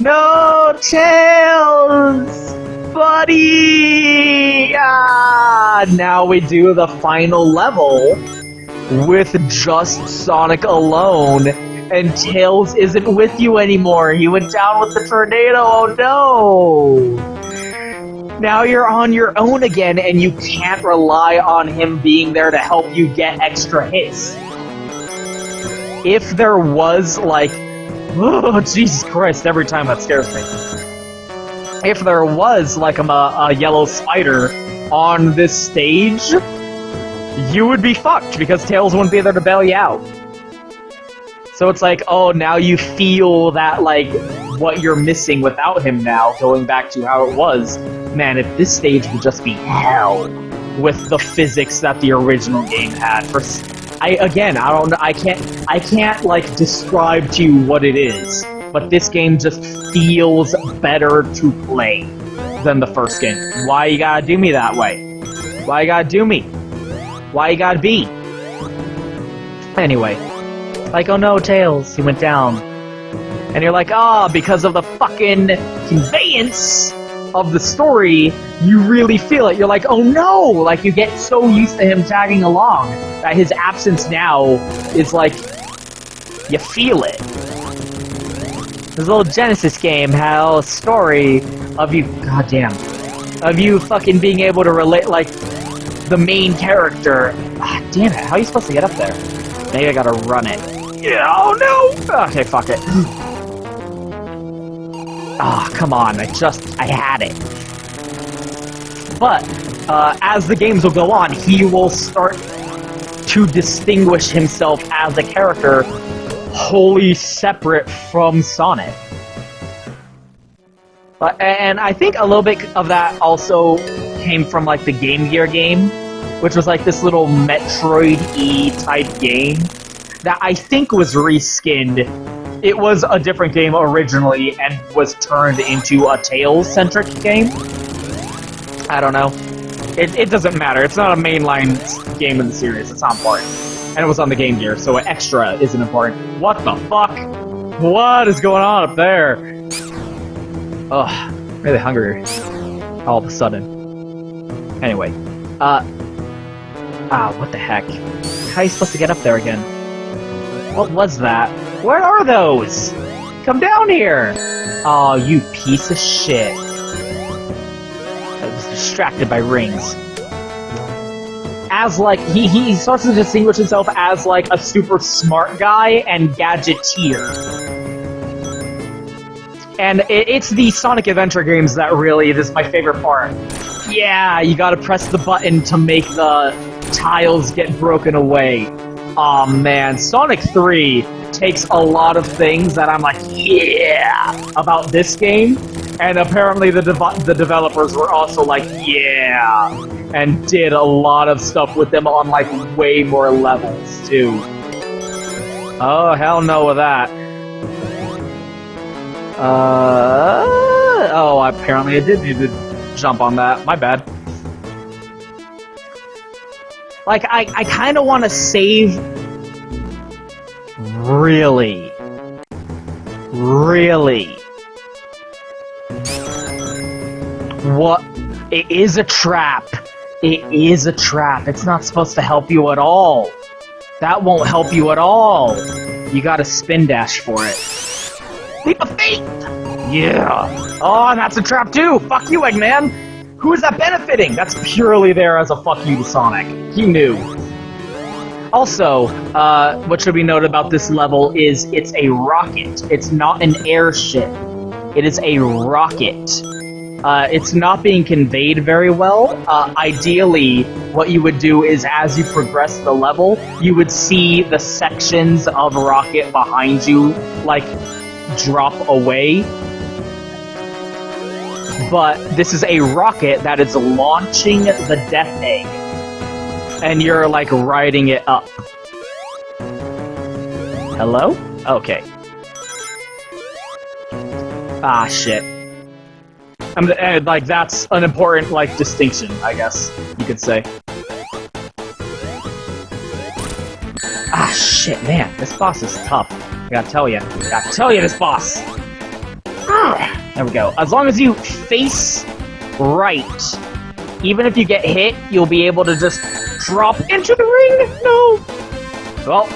No, Tails! Buddy! Now we do the final level with just Sonic alone, and Tails isn't with you anymore. He went down with the tornado. Oh no! Now you're on your own again, and you can't rely on him being there to help you get extra hits. If there was, like... Oh, Jesus Christ, every time that scares me. If there was, like, a yellow spider on this stage, you would be fucked, because Tails wouldn't be there to bail you out. So it's like, oh, now you feel that, like, what you're missing without him now, going back to how it was. Man, if this stage would just be hell with the physics that the original game had. I can't like describe to you what it is, but this game just feels better to play than the first game. Why you gotta do me that way? Why you gotta do me? Why you gotta be? Anyway, like, oh no, Tails, he went down. And you're like, because of the fucking conveyance of the story, you really feel it. You're like, oh no! Like, you get so used to him tagging along that his absence now is like, you feel it. This little Genesis game had a story of you, of you fucking being able to relate, like, the main character. Damn it, how are you supposed to get up there? Maybe I gotta run it. Yeah, oh no! Okay, fuck it. Come on, I had it. But, as the games will go on, he will start to distinguish himself as a character wholly separate from Sonic. And I think a little bit of that also came from, like, the Game Gear game, which was, like, this little Metroid-y type game that I think was reskinned. It was a different game originally and was turned into a Tails-centric game. I don't know. It doesn't matter. It's not a mainline game in the series. It's not important. And it was on the Game Gear, so extra isn't important. What the fuck? What is going on up there? Ugh, really hungry all of a sudden. Anyway, what the heck? How are you supposed to get up there again? What was that? Where are those? Come down here! Oh, you piece of shit. I was distracted by rings. As, like, he starts to distinguish himself as, like, a super smart guy and gadgeteer. And it's the Sonic Adventure games that really, this is my favorite part. Yeah, you gotta press the button to make the tiles get broken away. Aw, man, Sonic 3 takes a lot of things that I'm like, yeah, about this game, and apparently the developers were also like, yeah, and did a lot of stuff with them on, like, way more levels, too. Oh, hell no with that. Oh, apparently I did need to jump on that. My bad. Like, I kind of want to save... Really? Really? What? It is a trap. It is a trap. It's not supposed to help you at all. That won't help you at all. You gotta spin dash for it. Leap of faith! Yeah. Oh, that's a trap too! Fuck you, Eggman! Who is that benefiting? That's purely there as a fuck you to Sonic. He knew. Also, what should be noted about this level is it's a rocket. It's not an airship. It is a rocket. It's not being conveyed very well. Ideally, what you would do is as you progress the level, you would see the sections of rocket behind you, like, drop away. But this is a rocket that is launching the Death Egg. And you're, like, riding it up. Hello? Okay. Ah, shit. Like, that's an important, like, distinction, I guess you could say. Ah, shit. shit, man, this boss is tough. I gotta tell you. This boss. There we go. As long as you face right, even if you get hit, you'll be able to just drop into the ring. No. Well,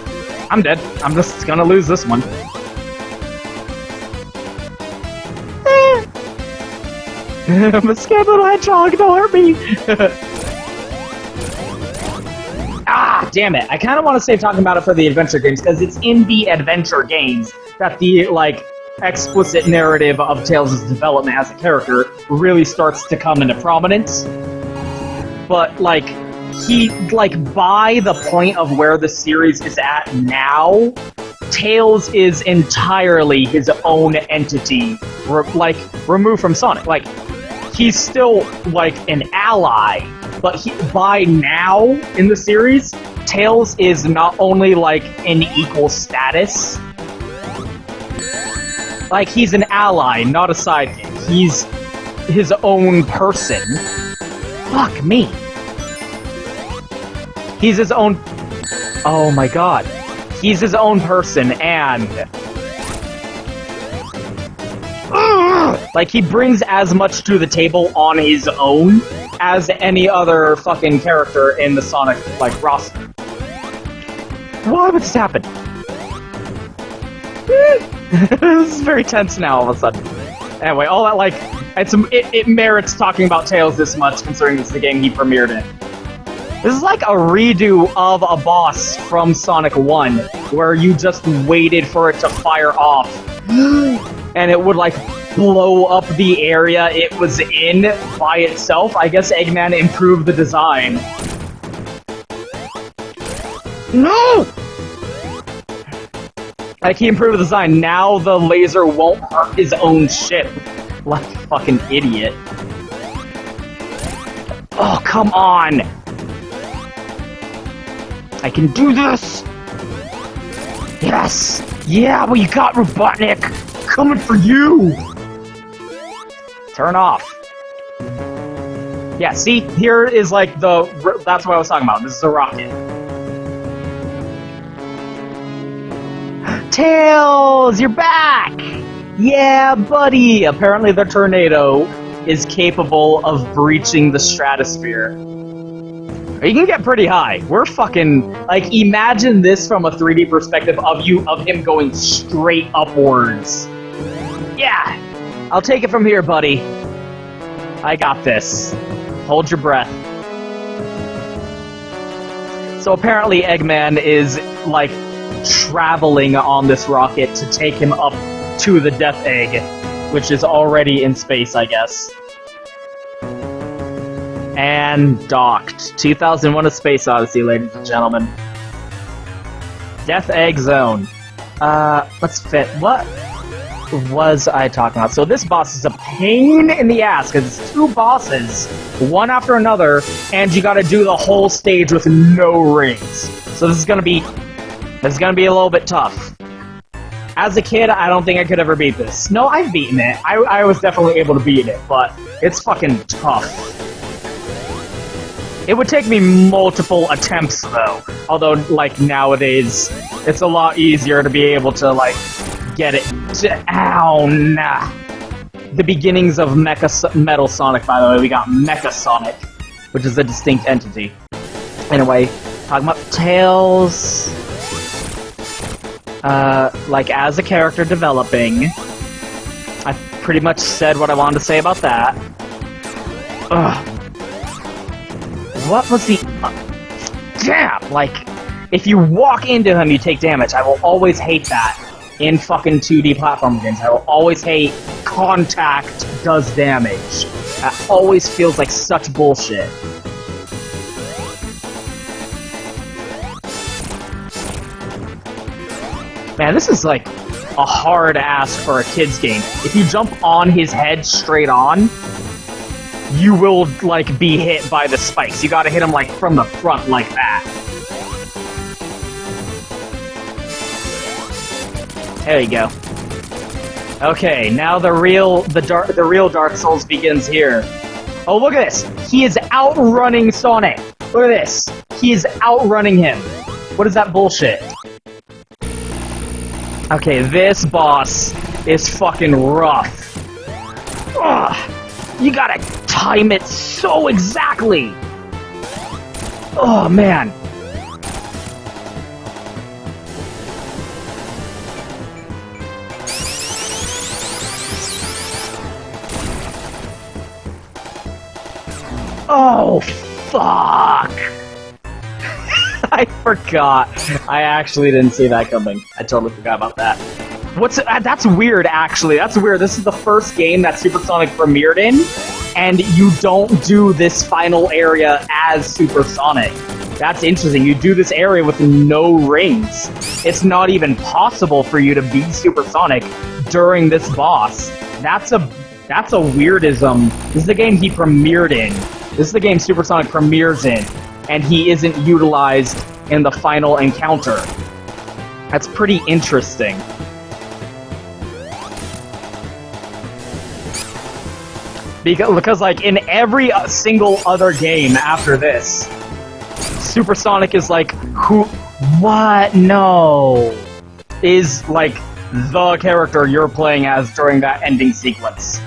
I'm dead. I'm just gonna lose this one. I'm a scared little hedgehog, don't hurt me! Ah, damn it. I kind of want to save talking about it for the adventure games, because it's in the adventure games that the, like, explicit narrative of Tails' development as a character really starts to come into prominence. But, like, by the point of where the series is at now, Tails is entirely his own entity, removed from Sonic. Like, he's still, like, an ally, but by now, in the series, Tails is not only, like, an equal status, like, he's an ally, not a sidekick. He's his own person. Fuck me. He's his own... Oh my god. He's his own person, and... Like, he brings as much to the table on his own as any other fucking character in the Sonic, like, roster. Why would this happen? This is very tense now, all of a sudden. Anyway, all that, like, it merits talking about Tails this much, considering this is the game he premiered in. This is like a redo of a boss from Sonic 1, where you just waited for it to fire off, and it would, like, blow up the area it was in by itself. I guess Eggman improved the design. No! Like, he improved the design. Now the laser won't hurt his own ship. Like a fucking idiot. Oh, come on! I can do this! Yes! Yeah, what you got, Robotnik? Coming for you! Turn off. Yeah, see? Here is, like, that's what I was talking about. This is a rocket. Tails! You're back! Yeah, buddy! Apparently the tornado is capable of breaching the stratosphere. You can get pretty high. We're fucking... Like, imagine this from a 3D perspective of him going straight upwards. Yeah! I'll take it from here, buddy. I got this. Hold your breath. So apparently Eggman is, like, traveling on this rocket to take him up to the Death Egg, which is already in space, I guess. And docked. 2001: A Space Odyssey, ladies and gentlemen. Death Egg Zone. Let's fit. What was I talking about? So this boss is a pain in the ass, because it's two bosses, one after another, and you gotta do the whole stage with no rings. So this is gonna be a little bit tough. As a kid, I don't think I could ever beat this. No, I've beaten it. I was definitely able to beat it, but it's fucking tough. It would take me multiple attempts, though. Although, like, nowadays, it's a lot easier to be able to, like, get it ow, nah. The beginnings of Metal Sonic, by the way. We got Mecha Sonic, which is a distinct entity. Anyway, talking about Tails... like, as a character developing, I pretty much said what I wanted to say about that. Ugh. What was the... damn! Like, if you walk into him, you take damage. I will always hate that in fucking 2D platform games. I will always hate contact does damage. That always feels like such bullshit. Man, this is like a hard ask for a kid's game. If you jump on his head straight on, you will, like, be hit by the spikes. You gotta hit him, like, from the front like that. There you go. Okay, now the real Dark Souls begins here. Oh, look at this! He is outrunning Sonic! Look at this! He is outrunning him! What is that bullshit? Okay, this boss is fucking rough. Ugh, you gotta time it so exactly. Oh, man. Oh, fuck! I forgot. I actually didn't see that coming. I totally forgot about that. That's weird, actually. That's weird. This is the first game that Supersonic premiered in, and you don't do this final area as Supersonic. That's interesting. You do this area with no rings. It's not even possible for you to be Supersonic during this boss. That's a weirdism. This is the game he premiered in. This is the game Supersonic premieres in, and he isn't utilized in the final encounter. That's pretty interesting. Because like, in every single other game after this, Supersonic is like, no, is like the character you're playing as during that ending sequence.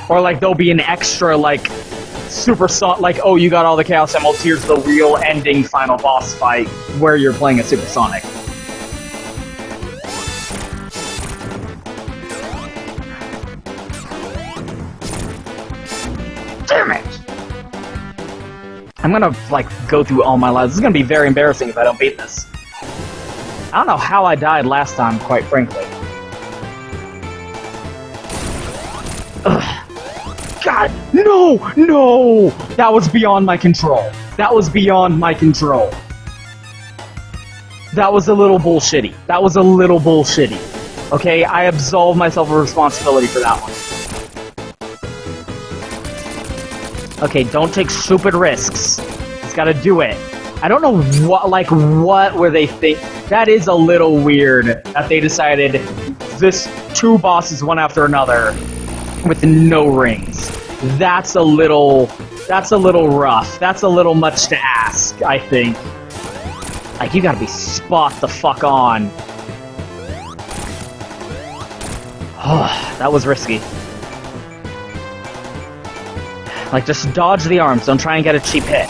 Or like, there'll be an extra, like, Supersonic, like, oh, you got all the Chaos Emeralds, here's the real ending final boss fight where you're playing as Supersonic. Damn it! I'm gonna, like, go through all my lives. This is gonna be very embarrassing if I don't beat this. I don't know how I died last time, quite frankly. Ugh. God, no! That was beyond my control. That was beyond my control. That was a little bullshitty. Okay, I absolve myself of responsibility for that one. Okay, don't take stupid risks. Just gotta do it. I don't know what were they think. That is a little weird that they decided this 2 bosses one after another with no rings. That's a little rough. That's a little much to ask, I think. Like, you gotta be spot the fuck on. Oh, that was risky. Like, just dodge the arms, don't try and get a cheap hit.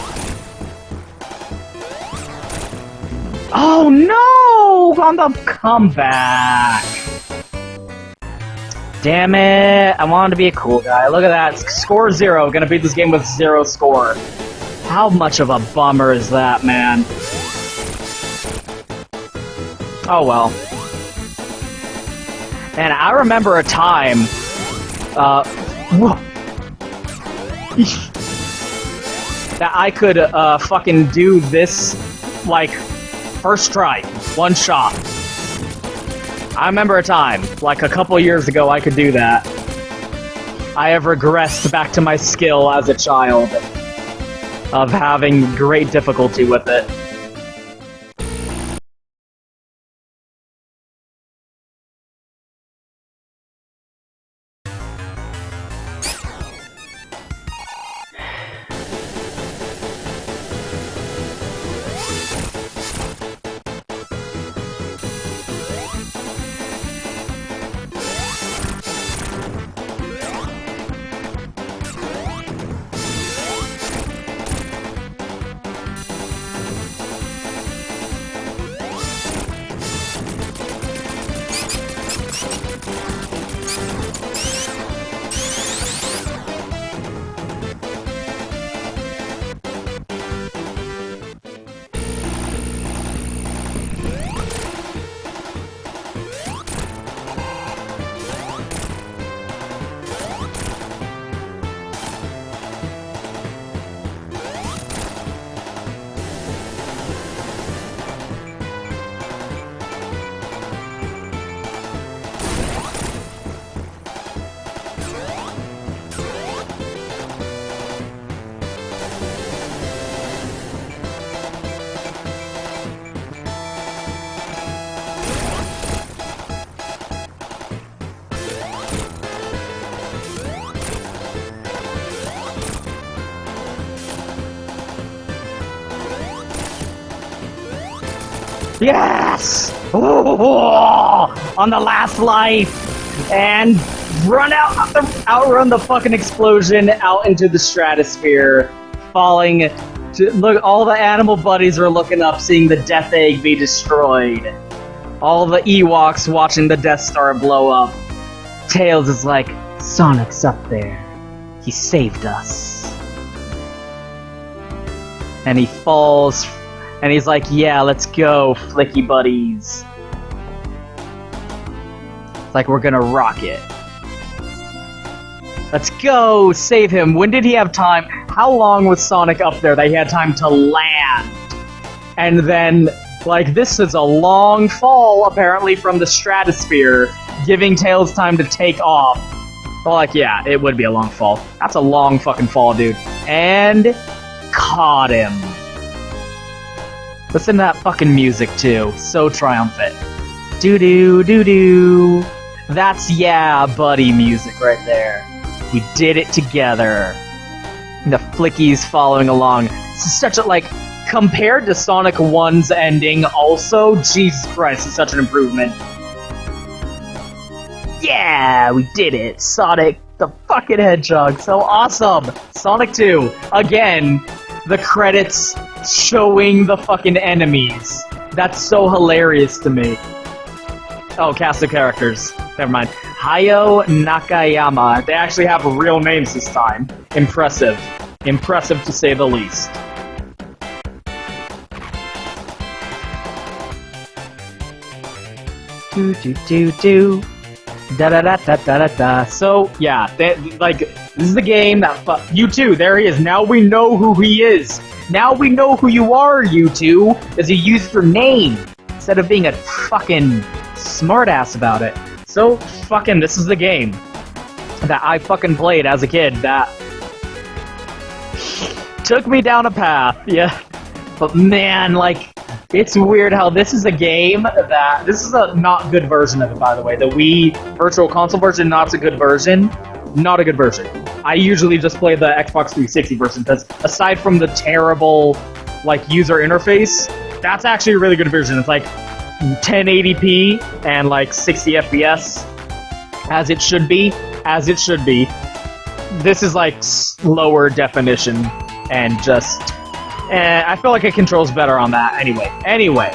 Oh no! On the comeback! Damn it! I wanted to be a cool guy. Look at that. Score 0. Gonna beat this game with 0 score. How much of a bummer is that, man? Oh well. And I remember a time... that I could, fucking do this, like, first try. One shot. I remember a time, like a couple years ago, I could do that. I have regressed back to my skill as a child of having great difficulty with it. Yes! On the last life! And outrun the fucking explosion out into the stratosphere, falling to, look, all the animal buddies are looking up, seeing the Death Egg be destroyed. All the Ewoks watching the Death Star blow up. Tails is like, Sonic's up there. He saved us. And he falls, and he's like, yeah, let's go, flicky buddies. It's like, we're gonna rock it. Let's go, save him. When did he have time? How long was Sonic up there that he had time to land? And then, like, this is a long fall, apparently, from the stratosphere, giving Tails time to take off. Well, like, yeah, it would be a long fall. That's a long fucking fall, dude. And caught him. Listen to that fucking music, too. So triumphant. Doo-doo, doo-doo. That's yeah, buddy music right there. We did it together. The flickies following along. This is such a, like, compared to Sonic 1's ending, also, Jesus Christ, it's such an improvement. Yeah, we did it. Sonic the fucking Hedgehog. So awesome. Sonic 2. Again, the credits showing the fucking enemies. That's so hilarious to me. Oh, cast of characters. Never mind. Hayao Nakayama. They actually have real names this time. Impressive. Impressive to say the least. Do do do do. Da da da da da da da. So yeah, like this is the game that you two. There he is. Now we know who he is. Now we know who you are, you two, because you used your name instead of being a fucking smartass about it. So fucking, this is the game that I fucking played as a kid that took me down a path. Yeah, but man, like. It's weird how this is a game that... This is a not good version of it, by the way. The Wii Virtual Console version, not a good version. Not a good version. I usually just play the Xbox 360 version, because aside from the terrible, like, user interface, that's actually a really good version. It's like 1080p and like 60 FPS, as it should be. As it should be. This is like lower definition and just... I feel like it controls better on that Anyway,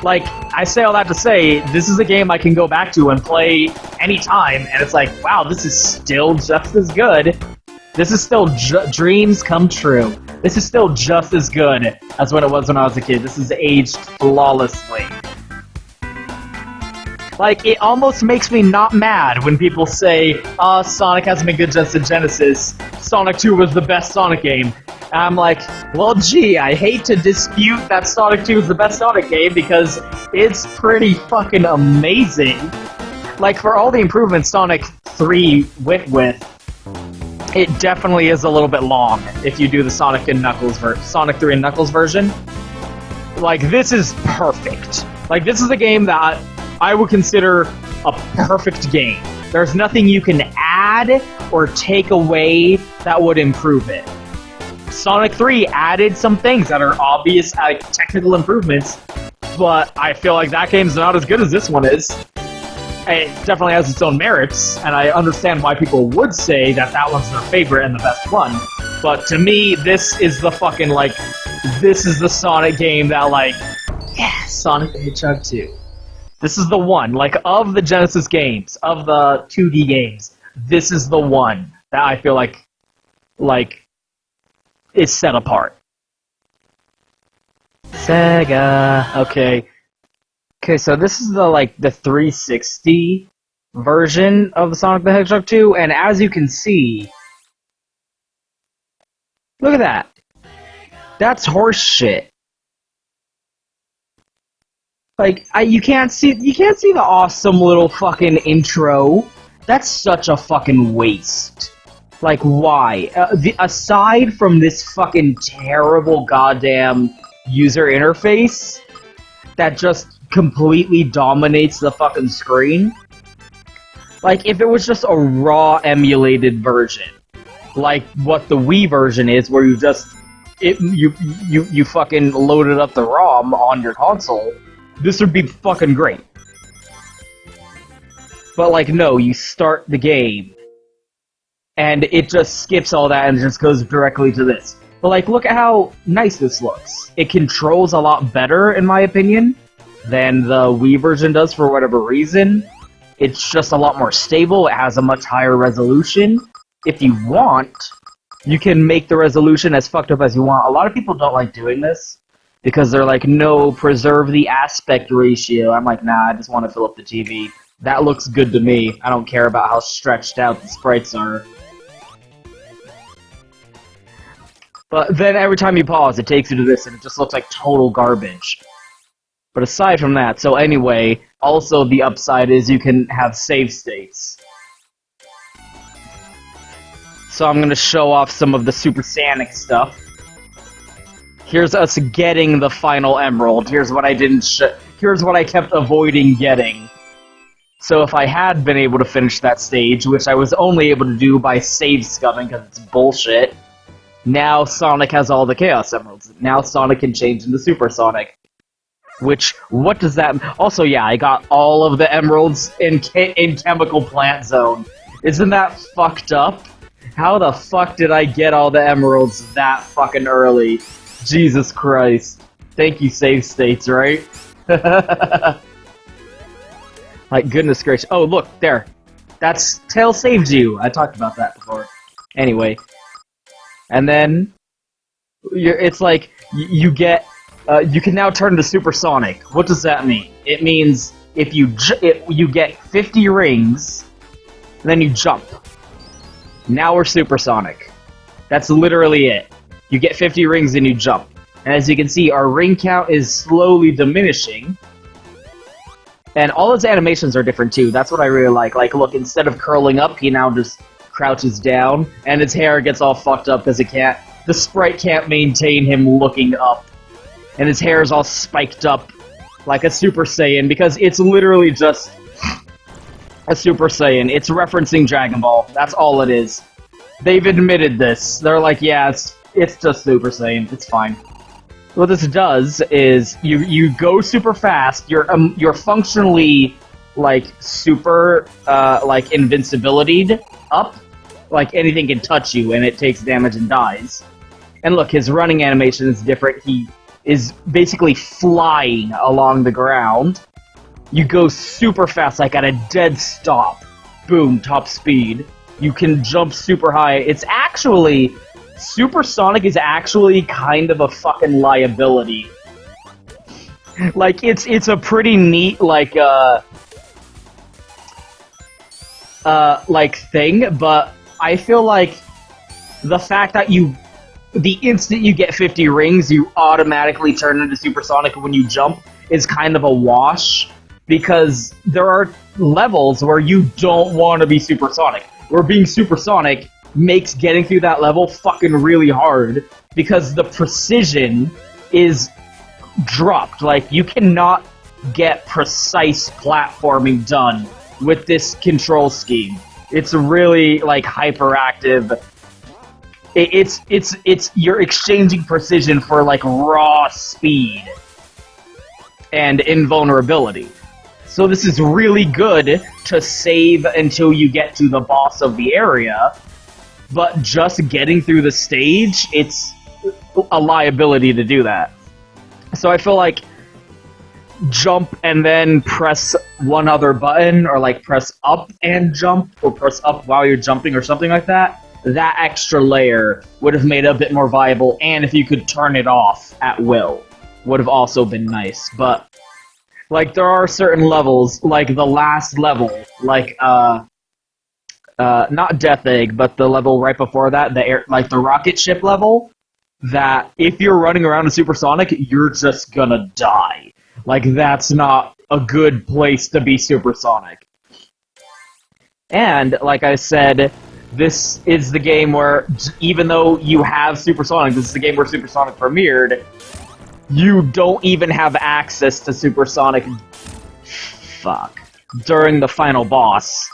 like, I say all that to say, this is a game I can go back to and play anytime, and it's like, wow, this is still just as good. This is still dreams come true. This is still just as good as when it was when I was a kid. This is aged flawlessly. Like, it almost makes me not mad when people say, Sonic hasn't been good since the Genesis. Sonic 2 was the best Sonic game. And I'm like, well, gee, I hate to dispute that Sonic 2 is the best Sonic game because it's pretty fucking amazing. Like, for all the improvements Sonic 3 went with, it definitely is a little bit long if you do the Sonic 3 and Knuckles version. Like, this is perfect. Like, this is a game that I would consider a perfect game. There's nothing you can add or take away that would improve it. Sonic 3 added some things that are obvious technical improvements, but I feel like that game's not as good as this one is. It definitely has its own merits, and I understand why people would say that that one's their favorite and the best one, but to me, this is the fucking, like, this is the Sonic game that, like, yeah, Sonic the Hedgehog 2. This is the one, like, of the Genesis games, of the 2D games, this is the one that I feel like, is set apart. Sega. Okay. Okay, so this is the 360 version of the Sonic the Hedgehog 2, and as you can see, look at that. That's horse shit. Like, you can't see the awesome little fucking intro. That's such a fucking waste. Like, why? Aside from this fucking terrible goddamn user interface that just completely dominates the fucking screen, like, if it was just a raw emulated version, like what the Wii version is, where you just you fucking loaded up the ROM on your console, this would be fucking great. But like, no, you start the game, and it just skips all that and just goes directly to this. But like, look at how nice this looks. It controls a lot better, in my opinion, than the Wii version does for whatever reason. It's just a lot more stable, it has a much higher resolution. If you want, you can make the resolution as fucked up as you want. A lot of people don't like doing this, because they're like, no, preserve the aspect ratio. I'm like, nah, I just want to fill up the TV. That looks good to me. I don't care about how stretched out the sprites are. But then every time you pause, it takes you to this, and it just looks like total garbage. But aside from that, so anyway, also the upside is you can have save states. So I'm gonna show off some of the supersonic stuff. Here's us getting the final emerald. Here's what I didn't here's what I kept avoiding getting. So if I had been able to finish that stage, which I was only able to do by save scumming because it's bullshit, now Sonic has all the Chaos Emeralds. Now Sonic can change into Super Sonic. Which, what does that... Also, yeah, I got all of the emeralds in Chemical Plant Zone. Isn't that fucked up? How the fuck did I get all the emeralds that fucking early? Jesus Christ. Thank you, save states, right? Like, goodness gracious. Oh, look, there. That's... Tail saved you. I talked about that before. Anyway. And then... it's like, you get... you can now turn to supersonic. What does that mean? It means if you you get 50 rings, and then you jump. Now we're supersonic. That's literally it. You get 50 rings and you jump. And as you can see, our ring count is slowly diminishing. And all his animations are different too. That's what I really like. Like, look, instead of curling up, he now just crouches down, and his hair gets all fucked up because the sprite can't maintain him looking up. And his hair is all spiked up like a Super Saiyan, because it's literally just a Super Saiyan. It's referencing Dragon Ball. That's all it is. They've admitted this. They're like, yeah, it's just Super Saiyan. It's fine. What this does is you go super fast. You're functionally like super like invincibility up. Like anything can touch you and it takes damage and dies. And look, his running animation is different. He is basically flying along the ground. You go super fast, like at a dead stop. Boom, top speed. You can jump super high. It's actually... Supersonic is actually kind of a fucking liability. Like, it's a pretty neat, like thing, but I feel like the fact that the instant you get 50 rings, you automatically turn into Supersonic when you jump is kind of a wash, because there are levels where you don't want to be Supersonic. Where being Supersonic makes getting through that level fucking really hard, because the precision is dropped. Like, you cannot get precise platforming done with this control scheme. It's really, like, hyperactive. It's you're exchanging precision for, like, raw speed and invulnerability. So this is really good to save until you get to the boss of the area, but just getting through the stage, it's a liability to do that. So I feel like jump and then press one other button, or like press up and jump, or press up while you're jumping or something like that, that extra layer would have made it a bit more viable, and if you could turn it off at will, would have also been nice. But, like, there are certain levels, like the last level, like, not Death Egg, but the level right before that, the rocket ship level, that if you're running around in Supersonic, you're just gonna die. Like, that's not a good place to be Supersonic. And, like I said, this is the game where, even though you have Supersonic, this is the game where Supersonic premiered, you don't even have access to Supersonic... Fuck. During the final boss.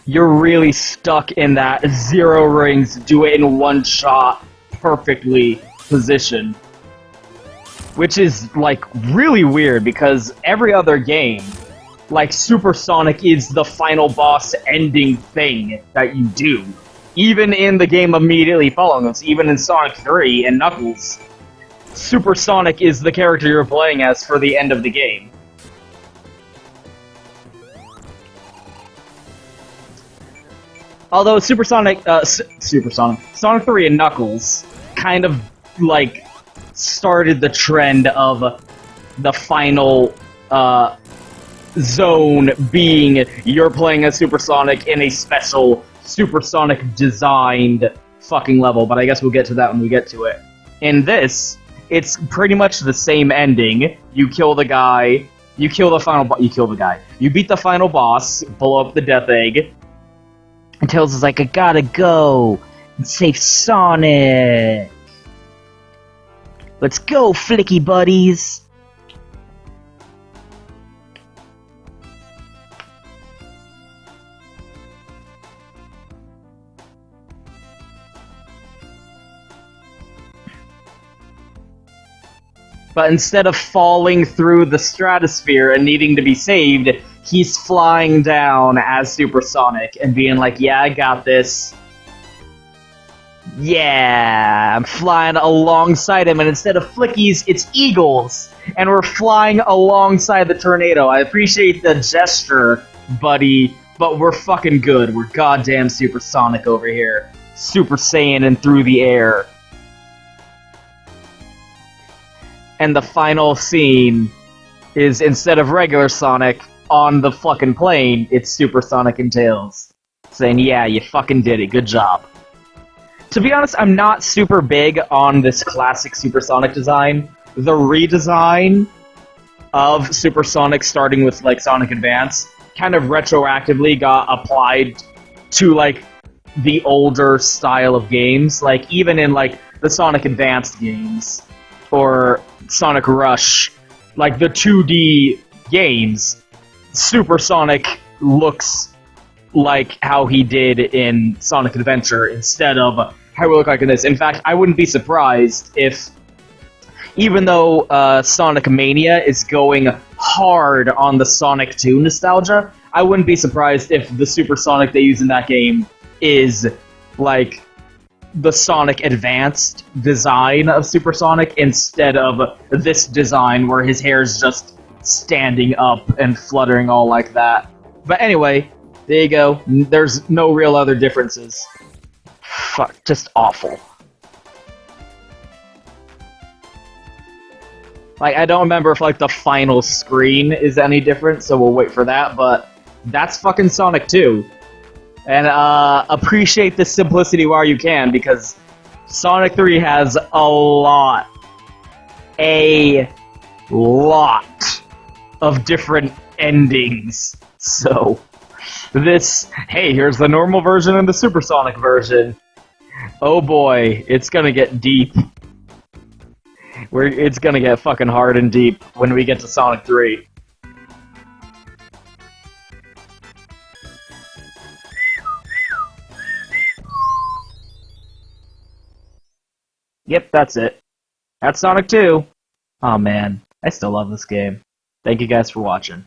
you're really stuck in that zero rings, do it in one shot, perfectly position. Which is, like, really weird, because every other game, like, Supersonic is the final boss ending thing that you do. Even in the game immediately following this, even in Sonic 3 and Knuckles, Supersonic is the character you're playing as for the end of the game. Although Sonic 3 and Knuckles kind of, like, started the trend of the final, zone being you're playing as Supersonic in a special Supersonic designed fucking level, but I guess we'll get to that when we get to it. In this, it's pretty much the same ending. You kill the guy, you kill the final you kill the guy. You beat the final boss, blow up the Death Egg, and Tails is like, I gotta go and save Sonic. Let's go, flicky buddies! But instead of falling through the stratosphere and needing to be saved, he's flying down as Supersonic and being like, yeah, I got this. Yeah, I'm flying alongside him, and instead of flickies, it's eagles, and we're flying alongside the tornado. I appreciate the gesture, buddy, but we're fucking good. We're goddamn Supersonic over here. Super Saiyan and through the air. And the final scene is, instead of regular Sonic on the fucking plane, it's Supersonic and Tails. Saying, yeah, you fucking did it, good job. To be honest, I'm not super big on this classic Supersonic design. The redesign of Supersonic, starting with, like, Sonic Advance, kind of retroactively got applied to, like, the older style of games. Like, even in, like, the Sonic Advanced games, or Sonic Rush, like, the 2D games, Supersonic looks like how he did in Sonic Adventure instead of how he looked like in this. In fact, I wouldn't be surprised if, even though Sonic Mania is going hard on the Sonic 2 nostalgia, I wouldn't be surprised if the Supersonic they use in that game is, like, the Sonic Advanced design of Supersonic instead of this design where his hair is just standing up and fluttering all like that. But anyway, there you go. There's no real other differences. Fuck, just awful. Like, I don't remember if, like, the final screen is any different, so we'll wait for that, but that's fucking Sonic 2. And, appreciate the simplicity while you can, because Sonic 3 has a lot of different endings. So, this, hey, here's the normal version and the Supersonic version. Oh boy, it's gonna get deep. It's gonna get fucking hard and deep when we get to Sonic 3. Yep, that's it. That's Sonic 2. Aw man, I still love this game. Thank you guys for watching.